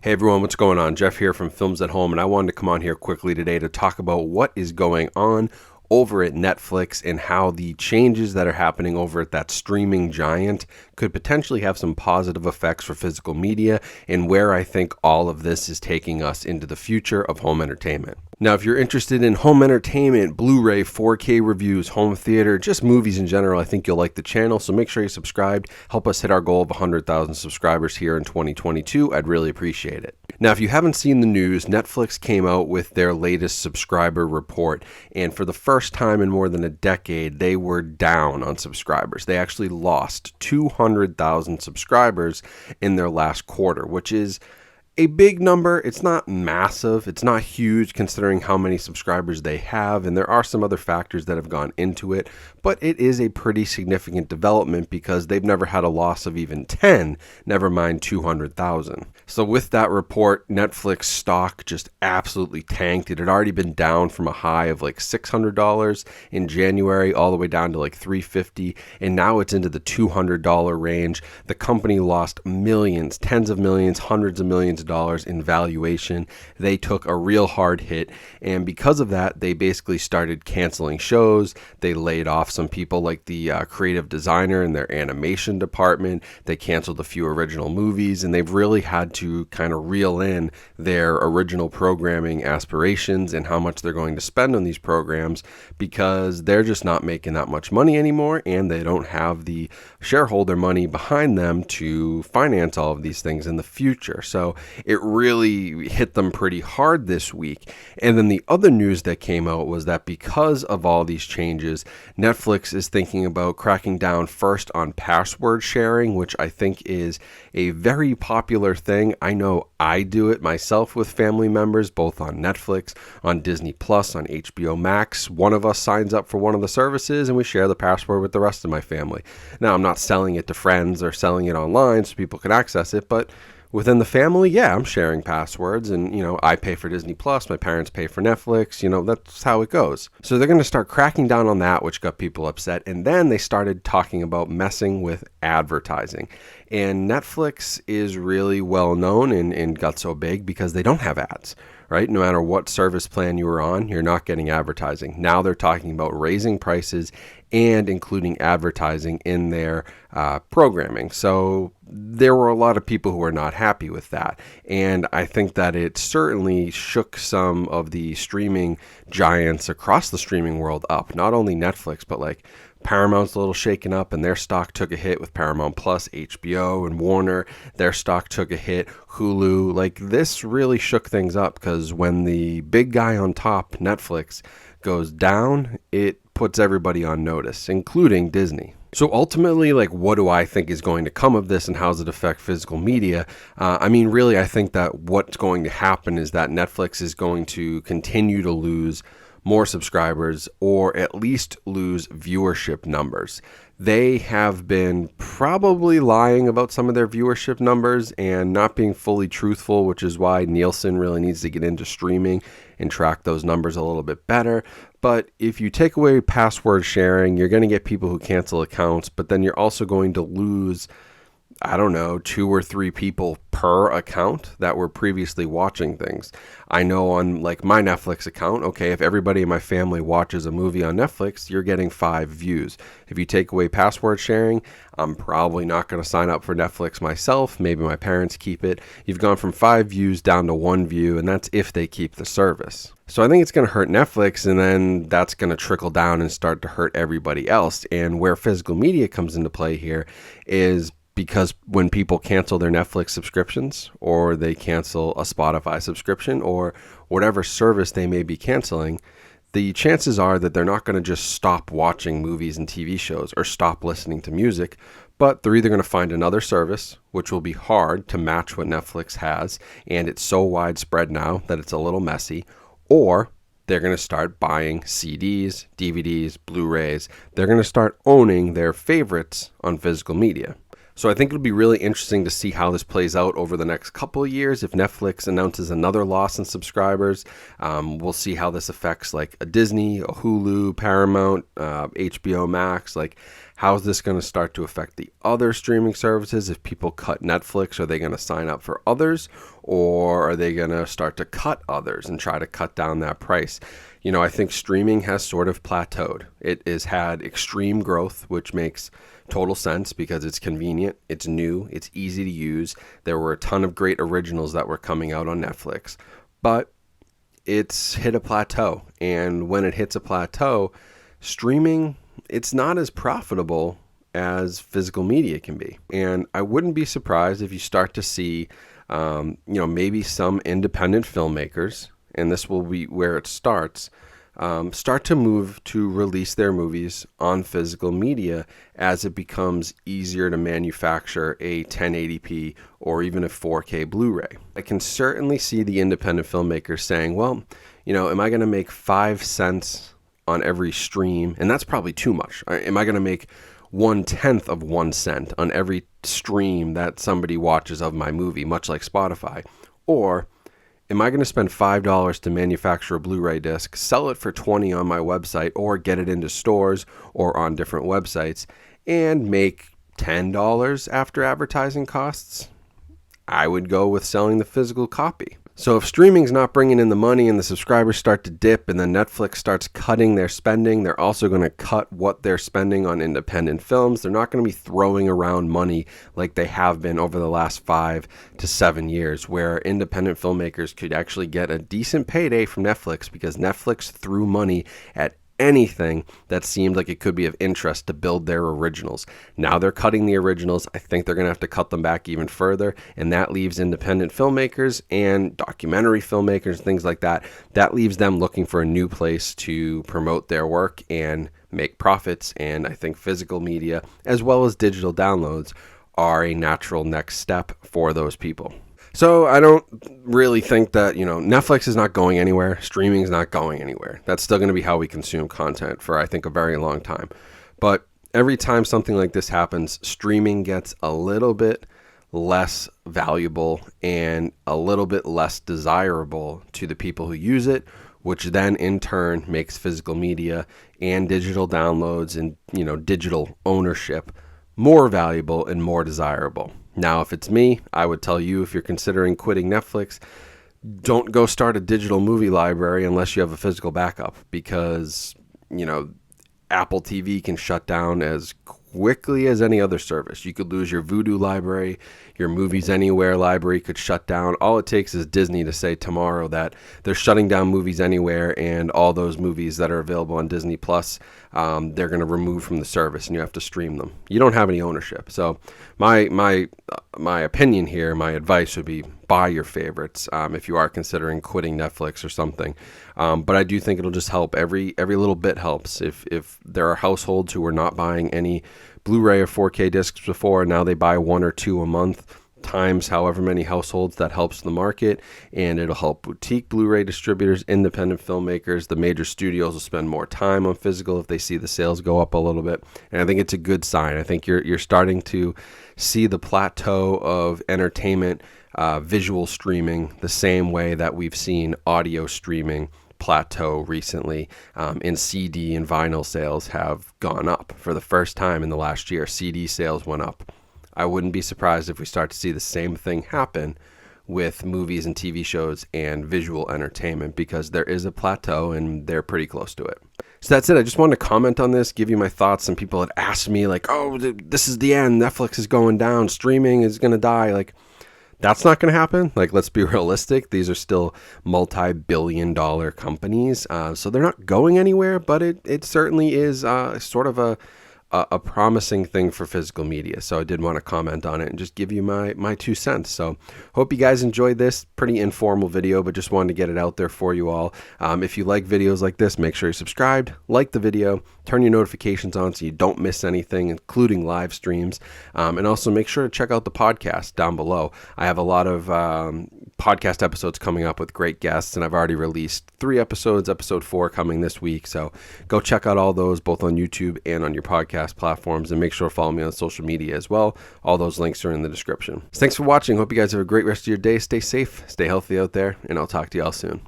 Hey everyone, what's going on? Jeff here from Films at Home, and I wanted to come on here quickly today to talk about what is going on over at Netflix and how the changes that are happening over at that streaming giant could potentially have some positive effects for physical media and where I think all of this is taking us into the future of home entertainment. Now, if you're interested in home entertainment, Blu-ray, 4K reviews, home theater, just movies in general, I think you'll like the channel. So make sure you subscribe. Help us hit our goal of 100,000 subscribers here in 2022. I'd really appreciate it. Now, if you haven't seen the news, Netflix came out with their latest subscriber report. And for the first time in more than a decade, they were down on subscribers. They actually lost 200,000 subscribers in their last quarter, which is a big number. It's not massive. It's not huge considering how many subscribers they have. And there are some other factors that have gone into it. But it is a pretty significant development because they've never had a loss of even 10, never mind 200,000. So with that report, Netflix stock just absolutely tanked. It had already been down from a high of like $600 in January all the way down to like $350. And now it's into the $200 range. The company lost millions, tens of millions, hundreds of millions of dollars in valuation. They took a real hard hit. And because of that, they basically started canceling shows. They laid off some people like the creative designer in their animation department. They canceled a few original movies, and they've really had to kind of reel in their original programming aspirations and how much they're going to spend on these programs because they're just not making that much money anymore, and they don't have the shareholder money behind them to finance all of these things in the future. So it really hit them pretty hard this week. And then the other news that came out was that because of all these changes, Netflix is thinking about cracking down first on password sharing, which I think is a very popular thing. I know I do it myself with family members, both on Netflix, on Disney Plus, on HBO Max. One of us signs up for one of the services and we share the password with the rest of my family. Now, I'm not selling it to friends or selling it online so people can access it, but within the family, yeah, I'm sharing passwords and, I pay for Disney Plus, my parents pay for Netflix, that's how it goes. So they're going to start cracking down on that, which got people upset. And then they started talking about messing with advertising. And Netflix is really well known and got so big because they don't have ads, right? No matter what service plan you were on, you're not getting advertising. Now they're talking about raising prices and including advertising in their programming. So there were a lot of people who were not happy with that. And I think that it certainly shook some of the streaming giants across the streaming world up. Not only Netflix, but like Paramount's a little shaken up and their stock took a hit with Paramount Plus, HBO, and Warner. Their stock took a hit. Hulu, like this really shook things up because when the big guy on top, Netflix, goes down, it puts everybody on notice, including Disney. So ultimately, what do I think is going to come of this and how does it affect physical media? Really, I think that what's going to happen is that Netflix is going to continue to lose more subscribers or at least lose viewership numbers. They have been probably lying about some of their viewership numbers and not being fully truthful, which is why Nielsen really needs to get into streaming and track those numbers a little bit better. But if you take away password sharing, you're going to get people who cancel accounts, but then you're also going to lose, 2 or 3 people per account that were previously watching things. I know on my Netflix account, okay, if everybody in my family watches a movie on Netflix, you're getting 5 views. If you take away password sharing, I'm probably not going to sign up for Netflix myself. Maybe my parents keep it. You've gone from 5 views down to 1 view, and that's if they keep the service. So I think it's going to hurt Netflix, and then that's going to trickle down and start to hurt everybody else. And where physical media comes into play here is because when people cancel their Netflix subscriptions or they cancel a Spotify subscription or whatever service they may be canceling, the chances are that they're not going to just stop watching movies and TV shows or stop listening to music, but they're either going to find another service, which will be hard to match what Netflix has, and it's so widespread now that it's a little messy, or they're going to start buying CDs, DVDs, Blu-rays. They're going to start owning their favorites on physical media. So I think it'll be really interesting to see how this plays out over the next couple of years. If Netflix announces another loss in subscribers, we'll see how this affects like a Disney, a Hulu, Paramount, HBO Max. Like, how is this going to start to affect the other streaming services? If people cut Netflix, are they going to sign up for others, or are they going to start to cut others and try to cut down that price? I think streaming has sort of plateaued. It has had extreme growth, which makes total sense because it's convenient, it's new, it's easy to use. There were a ton of great originals that were coming out on Netflix, but it's hit a plateau. And when it hits a plateau, streaming, it's not as profitable as physical media can be. And I wouldn't be surprised if you start to see, maybe some independent filmmakers, and this will be where it starts, start to move to release their movies on physical media as it becomes easier to manufacture a 1080p or even a 4K Blu-ray. I can certainly see the independent filmmakers saying, well, am I going to make 5 cents on every stream? And that's probably too much. Am I going to make 1/10 of 1 cent on every stream that somebody watches of my movie, much like Spotify? Or am I going to spend $5 to manufacture a Blu-ray disc, sell it for $20 on my website, or get it into stores or on different websites and make $10 after advertising costs? I would go with selling the physical copy. So if streaming's not bringing in the money and the subscribers start to dip and then Netflix starts cutting their spending, they're also going to cut what they're spending on independent films. They're not going to be throwing around money like they have been over the last 5 to 7 years, where independent filmmakers could actually get a decent payday from Netflix because Netflix threw money at anything that seemed like it could be of interest to build their originals. Now they're cutting the originals. I think they're going to have to cut them back even further, and that leaves independent filmmakers and documentary filmmakers, things like that. That leaves them looking for a new place to promote their work and make profits, and I think physical media as well as digital downloads are a natural next step for those people. So I don't really think that, Netflix is not going anywhere. Streaming is not going anywhere. That's still going to be how we consume content for, I think, a very long time. But every time something like this happens, streaming gets a little bit less valuable and a little bit less desirable to the people who use it, which then in turn makes physical media and digital downloads and, digital ownership more valuable and more desirable. Now, if it's me, I would tell you, if you're considering quitting Netflix, don't go start a digital movie library unless you have a physical backup, because, Apple TV can shut down as quickly as any other service. You could lose your Vudu library, your Movies Anywhere library could shut down. All it takes is Disney to say tomorrow that they're shutting down Movies Anywhere, and all those movies that are available on Disney Plus, they're going to remove from the service, and you have to stream them. You don't have any ownership. So my opinion here, my advice would be buy your favorites if you are considering quitting Netflix or something. But I do think it'll just help. Every little bit helps. If there are households who are not buying any Blu-ray or 4K discs before, now they buy 1 or 2 a month, times however many households, that helps the market, and it'll help boutique Blu-ray distributors, independent filmmakers. The major studios will spend more time on physical if they see the sales go up a little bit, and I think it's a good sign. I think you're starting to see the plateau of entertainment visual streaming the same way that we've seen audio streaming plateau recently, and CD and vinyl sales have gone up for the first time in the last year. CD sales went up. I wouldn't be surprised if we start to see the same thing happen with movies and TV shows and visual entertainment, because there is a plateau and they're pretty close to it. So that's it. I just wanted to comment on this, give you my thoughts. Some people had asked me like, oh, this is the end. Netflix is going down. Streaming is going to die. Like, that's not going to happen. Like, let's be realistic. These are still multi-billion-dollar companies. So they're not going anywhere, but it certainly is sort of a promising thing for physical media. So I did want to comment on it and just give you my 2 cents. So hope you guys enjoyed this pretty informal video, but just wanted to get it out there for you all. If you like videos like this, make sure you're subscribed, like the video, turn your notifications on so you don't miss anything, including live streams. And also make sure to check out the podcast down below. I have a lot of podcast episodes coming up with great guests, and I've already released 3 episodes, episode 4 coming this week. So go check out all those both on YouTube and on your podcast podcast platforms, and make sure to follow me on social media as well. All those links are in the description. Thanks for watching. Hope you guys have a great rest of your day. Stay safe, stay healthy out there, and I'll talk to you all soon.